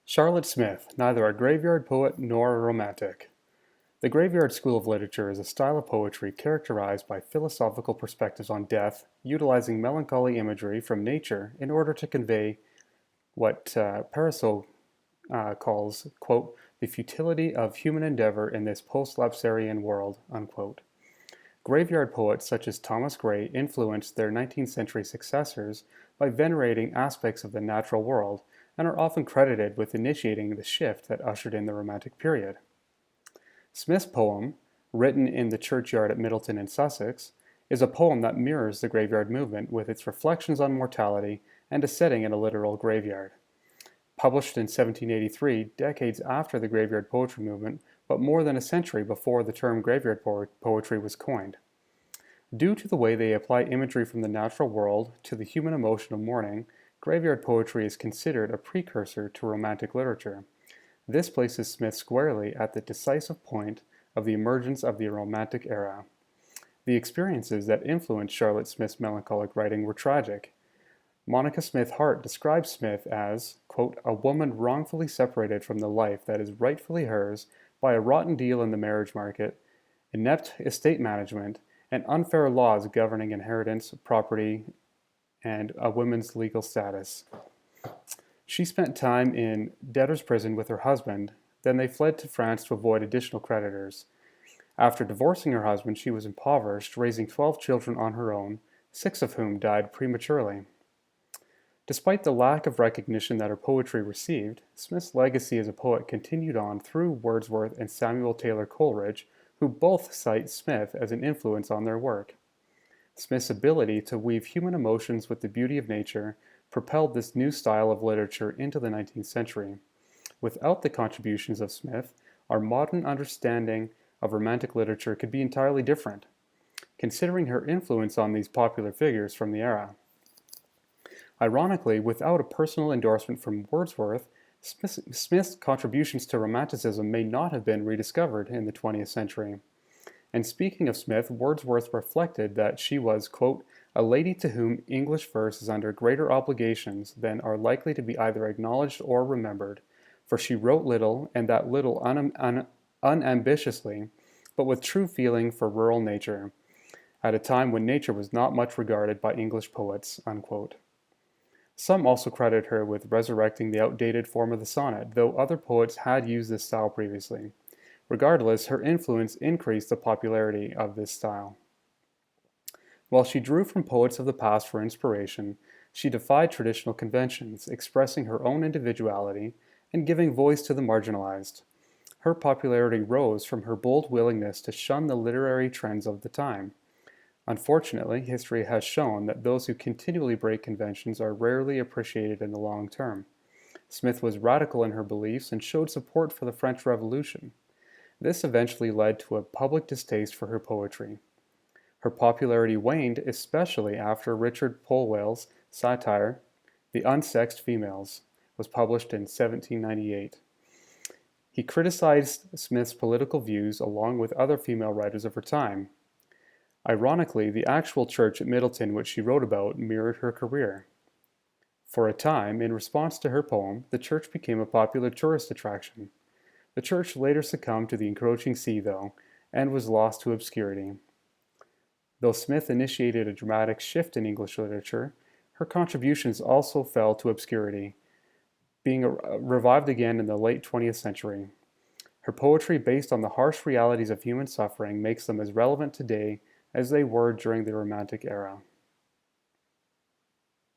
Charlotte Smith, neither a graveyard poet nor a romantic. The graveyard school of literature is a style of poetry characterized by philosophical perspectives on death, utilizing melancholy imagery from nature in order to convey what Paraso calls, quote, the futility of human endeavor in this post-lapsarian world, unquote. Graveyard poets such as Thomas Gray influenced their 19th century successors by venerating aspects of the natural world and are often credited with initiating the shift that ushered in the Romantic period. Smith's poem, written in the churchyard at Middleton in Sussex, is a poem that mirrors the graveyard movement with its reflections on mortality and a setting in a literal graveyard. Published in 1783, decades after the graveyard poetry movement, but more than a century before the term graveyard poetry was coined. Due to the way they apply imagery from the natural world to the human emotion of mourning, graveyard poetry is considered a precursor to Romantic literature. This places Smith squarely at the decisive point of the emergence of the Romantic era. The experiences that influenced Charlotte Smith's melancholic writing were tragic. Monica Smith Hart describes Smith as, quote, a woman wrongfully separated from the life that is rightfully hers by a rotten deal in the marriage market, inept estate management, and unfair laws governing inheritance, property, and a woman's legal status. She spent time in debtor's prison with her husband, then they fled to France to avoid additional creditors. After divorcing her husband, she was impoverished, raising 12 children on her own, 6 of whom died prematurely. Despite the lack of recognition that her poetry received, Smith's legacy as a poet continued on through Wordsworth and Samuel Taylor Coleridge, who both cite Smith as an influence on their work. Smith's ability to weave human emotions with the beauty of nature propelled this new style of literature into the 19th century. Without the contributions of Smith, our modern understanding of Romantic literature could be entirely different, considering her influence on these popular figures from the era. Ironically, without a personal endorsement from Wordsworth, Smith's contributions to Romanticism may not have been rediscovered in the 20th century. And speaking of Smith, Wordsworth reflected that she was, quote, a lady to whom English verse is under greater obligations than are likely to be either acknowledged or remembered, for she wrote little, and that little unambitiously, but with true feeling for rural nature, at a time when nature was not much regarded by English poets, unquote. Some also credit her with resurrecting the outdated form of the sonnet, though other poets had used this style previously. Regardless, her influence increased the popularity of this style. While she drew from poets of the past for inspiration, she defied traditional conventions, expressing her own individuality and giving voice to the marginalized. Her popularity rose from her bold willingness to shun the literary trends of the time. Unfortunately, history has shown that those who continually break conventions are rarely appreciated in the long term. Smith was radical in her beliefs and showed support for the French Revolution. This eventually led to a public distaste for her poetry. Her popularity waned especially after Richard Polwell's satire, The Unsexed Females, was published in 1798. He criticized Smith's political views along with other female writers of her time. Ironically, the actual church at Middleton which she wrote about mirrored her career. For a time, in response to her poem, the church became a popular tourist attraction. The church later succumbed to the encroaching sea, though, and was lost to obscurity. Though Smith initiated a dramatic shift in English literature, her contributions also fell to obscurity, being revived again in the late 20th century. Her poetry, based on the harsh realities of human suffering, makes them as relevant today as they were during the Romantic era.